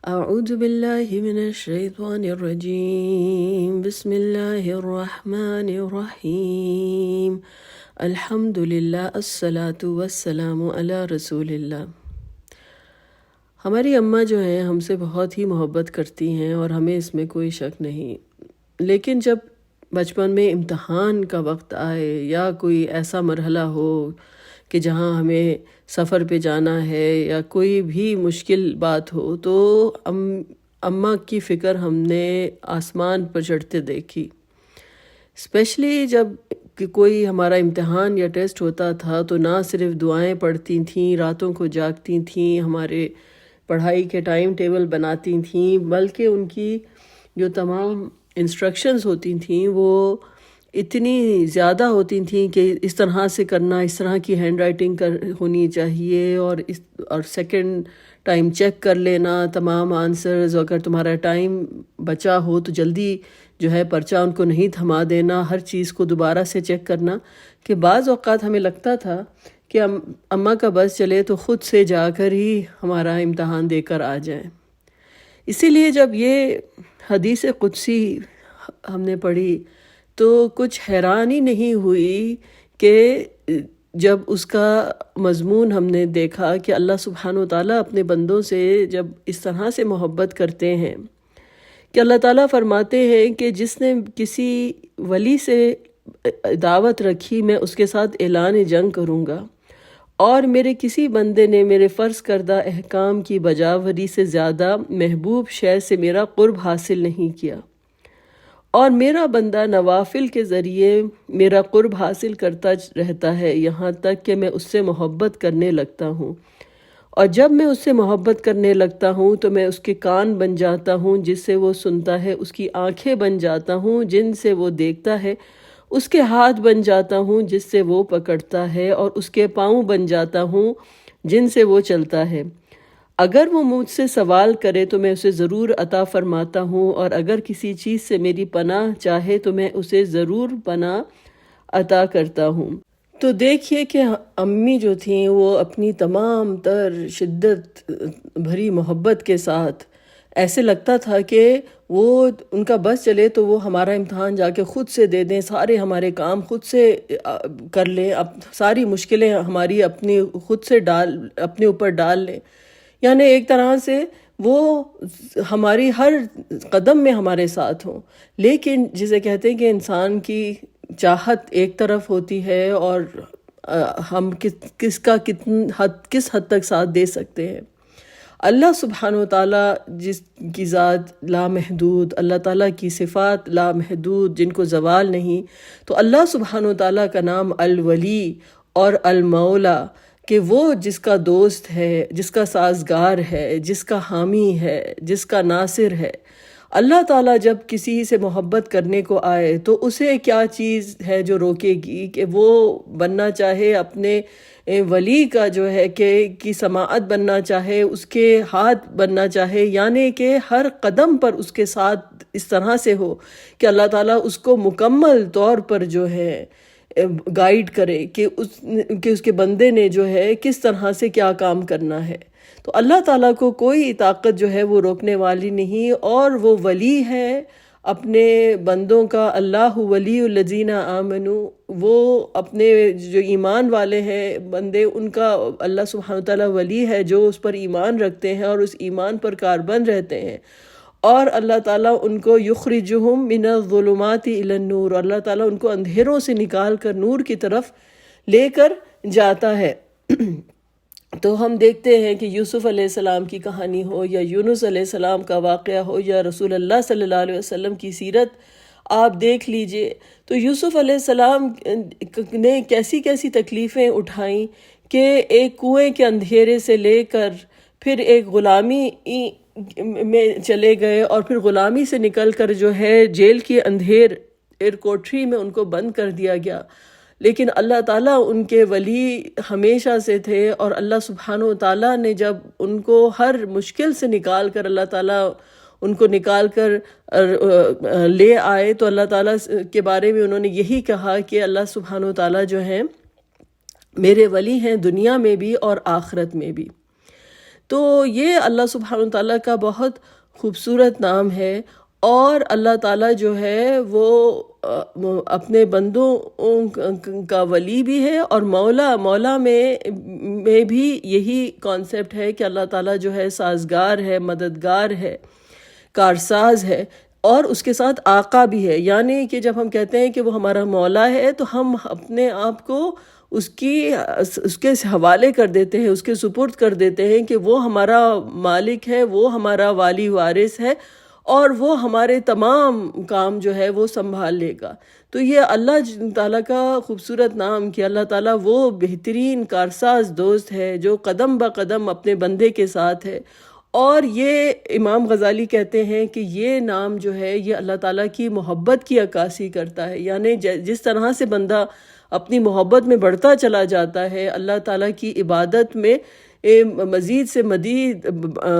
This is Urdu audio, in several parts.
أعوذ بالله من الشيطان الرجيم بسم الله الرحمن الرحيم الحمد للہ الصلاۃ والسلام علی رسول اللہ۔ ہماری اماں جو ہیں ہم سے بہت ہی محبت کرتی ہیں اور ہمیں اس میں کوئی شک نہیں، لیکن جب بچپن میں امتحان کا وقت آئے یا کوئی ایسا مرحلہ ہو کہ جہاں ہمیں سفر پہ جانا ہے یا کوئی بھی مشکل بات ہو تو اماں کی فکر ہم نے آسمان پر چڑھتے دیکھی۔ اسپیشلی جب کہ کوئی ہمارا امتحان یا ٹیسٹ ہوتا تھا تو نہ صرف دعائیں پڑھتی تھیں، راتوں کو جاگتی تھیں، ہمارے پڑھائی کے ٹائم ٹیبل بناتی تھیں، بلکہ ان کی جو تمام انسٹرکشنز ہوتی تھیں وہ اتنی زیادہ ہوتی تھیں کہ اس طرح سے کرنا، اس طرح کی ہینڈ رائٹنگ ہونی چاہیے، اور سیکنڈ ٹائم چیک کر لینا تمام آنسرز، اگر تمہارا ٹائم بچا ہو تو جلدی جو ہے پرچہ ان کو نہیں تھما دینا، ہر چیز کو دوبارہ سے چیک کرنا، کہ بعض اوقات ہمیں لگتا تھا کہ اماں کا بس چلے تو خود سے جا کر ہی ہمارا امتحان دے کر آ جائیں۔ اسی لیے جب یہ حدیث قدسی ہم نے پڑھی تو کچھ حیرانی نہیں ہوئی کہ جب اس کا مضمون ہم نے دیکھا کہ اللہ سبحانہ وتعالیٰ اپنے بندوں سے جب اس طرح سے محبت کرتے ہیں کہ اللہ تعالیٰ فرماتے ہیں کہ جس نے کسی ولی سے دعوت رکھی میں اس کے ساتھ اعلان جنگ کروں گا، اور میرے کسی بندے نے میرے فرض کردہ احکام کی بجاوری سے زیادہ محبوب شے سے میرا قرب حاصل نہیں کیا، اور میرا بندہ نوافل کے ذریعے میرا قرب حاصل کرتا رہتا ہے یہاں تک کہ میں اس سے محبت کرنے لگتا ہوں، اور جب میں اس سے محبت کرنے لگتا ہوں تو میں اس کے کان بن جاتا ہوں جس سے وہ سنتا ہے، اس کی آنکھیں بن جاتا ہوں جن سے وہ دیکھتا ہے، اس کے ہاتھ بن جاتا ہوں جس سے وہ پکڑتا ہے، اور اس کے پاؤں بن جاتا ہوں جن سے وہ چلتا ہے۔ اگر وہ مجھ سے سوال کرے تو میں اسے ضرور عطا فرماتا ہوں، اور اگر کسی چیز سے میری پناہ چاہے تو میں اسے ضرور پناہ عطا کرتا ہوں۔ تو دیکھیے کہ امی جو تھیں وہ اپنی تمام تر شدت بھری محبت کے ساتھ، ایسے لگتا تھا کہ وہ ان کا بس چلے تو وہ ہمارا امتحان جا کے خود سے دے دیں، سارے ہمارے کام خود سے کر لیں، اب ساری مشکلیں ہماری اپنی خود سے اپنے اوپر ڈال لیں، یعنی ایک طرح سے وہ ہماری ہر قدم میں ہمارے ساتھ ہوں۔ لیکن جسے کہتے ہیں کہ انسان کی چاہت ایک طرف ہوتی ہے اور ہم کس حد تک ساتھ دے سکتے ہیں۔ اللہ سبحانہ وتعالیٰ جس کی ذات لامحدود، اللہ تعالیٰ کی صفات لامحدود جن کو زوال نہیں، تو اللہ سبحانہ وتعالیٰ کا نام الولی اور المولا، کہ وہ جس کا دوست ہے، جس کا سازگار ہے، جس کا حامی ہے، جس کا ناصر ہے۔ اللہ تعالیٰ جب کسی سے محبت کرنے کو آئے تو اسے کیا چیز ہے جو روکے گی کہ وہ بننا چاہے اپنے ولی کا جو ہے کہ سماعت بننا چاہے، اس کے ہاتھ بننا چاہے، یعنی کہ ہر قدم پر اس کے ساتھ اس طرح سے ہو کہ اللہ تعالیٰ اس کو مکمل طور پر جو ہے گائیڈ کرے کہ اس کے بندے نے جو ہے کس طرح سے کیا کام کرنا ہے۔ تو اللہ تعالیٰ کو کوئی طاقت جو ہے وہ روکنے والی نہیں، اور وہ ولی ہے اپنے بندوں کا۔ اللہ ولی الذین آمنوا، وہ اپنے جو ایمان والے ہیں بندے، ان کا اللہ سبحانہ وتعالیٰ ولی ہے جو اس پر ایمان رکھتے ہیں اور اس ایمان پر کاربند رہتے ہیں، اور اللہ تعالیٰ ان کو یخرجہم من الظلمات الی النور، اللہ تعالیٰ ان کو اندھیروں سے نکال کر نور کی طرف لے کر جاتا ہے۔ تو ہم دیکھتے ہیں کہ یوسف علیہ السلام کی کہانی ہو یا یونس علیہ السلام کا واقعہ ہو یا رسول اللہ صلی اللہ علیہ وسلم کی سیرت آپ دیکھ لیجئے، تو یوسف علیہ السلام نے کیسی کیسی تکلیفیں اٹھائیں کہ ایک کنویں کے اندھیرے سے لے کر پھر ایک غلامی میں چلے گئے، اور پھر غلامی سے نکل کر جو ہے جیل کی اندھیر کوٹری میں ان کو بند کر دیا گیا، لیکن اللہ تعالیٰ ان کے ولی ہمیشہ سے تھے، اور اللہ سبحانہ وتعالیٰ نے جب ان کو ہر مشکل سے نکال کر اللہ تعالیٰ ان کو نکال کر لے آئے، تو اللہ تعالیٰ کے بارے میں انہوں نے یہی کہا کہ اللہ سبحانہ وتعالیٰ جو ہیں میرے ولی ہیں دنیا میں بھی اور آخرت میں بھی۔ تو یہ اللہ سبحانہ تعالیٰ کا بہت خوبصورت نام ہے، اور اللہ تعالیٰ جو ہے وہ اپنے بندوں کا ولی بھی ہے، اور مولا میں بھی یہی کانسیپٹ ہے کہ اللہ تعالیٰ جو ہے سازگار ہے، مددگار ہے، کارساز ہے، اور اس کے ساتھ آقا بھی ہے. یعنی کہ جب ہم کہتے ہیں کہ وہ ہمارا مولا ہے تو ہم اپنے آپ کو اس کے حوالے کر دیتے ہیں، اس کے سپرد کر دیتے ہیں کہ وہ ہمارا مالک ہے، وہ ہمارا والی وارث ہے، اور وہ ہمارے تمام کام جو ہے وہ سنبھال لے گا. تو یہ اللہ تعالیٰ کا خوبصورت نام کہ اللہ تعالیٰ وہ بہترین کارساز دوست ہے جو قدم با قدم اپنے بندے کے ساتھ ہے. اور یہ امام غزالی کہتے ہیں کہ یہ نام جو ہے یہ اللہ تعالیٰ کی محبت کی عکاسی کرتا ہے. یعنی جس طرح سے بندہ اپنی محبت میں بڑھتا چلا جاتا ہے، اللہ تعالیٰ کی عبادت میں مزید سے مزید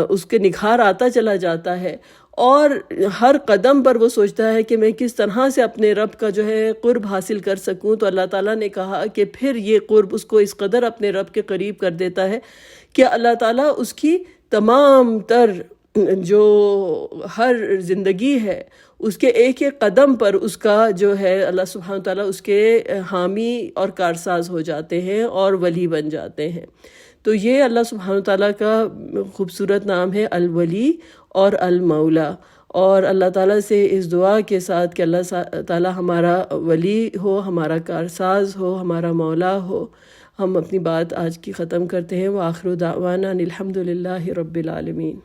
اس کے نکھار آتا چلا جاتا ہے، اور ہر قدم پر وہ سوچتا ہے کہ میں کس طرح سے اپنے رب کا جو ہے قرب حاصل کر سکوں. تو اللہ تعالیٰ نے کہا کہ پھر یہ قرب اس کو اس قدر اپنے رب کے قریب کر دیتا ہے کہ اللہ تعالیٰ اس کی تمام تر جو ہر زندگی ہے اس کے ایک ایک قدم پر اس کا جو ہے اللہ سبحانہ تعالیٰ اس کے حامی اور کارساز ہو جاتے ہیں اور ولی بن جاتے ہیں. تو یہ اللہ سبحانہ تعالیٰ کا خوبصورت نام ہے الولی اور المولا. اور اللہ تعالیٰ سے اس دعا کے ساتھ کہ اللہ تعالیٰ ہمارا ولی ہو، ہمارا کارساز ہو، ہمارا مولا ہو، ہم اپنی بات آج کی ختم کرتے ہیں. وآخر دعوانا ان الحمد للہ رب العالمین.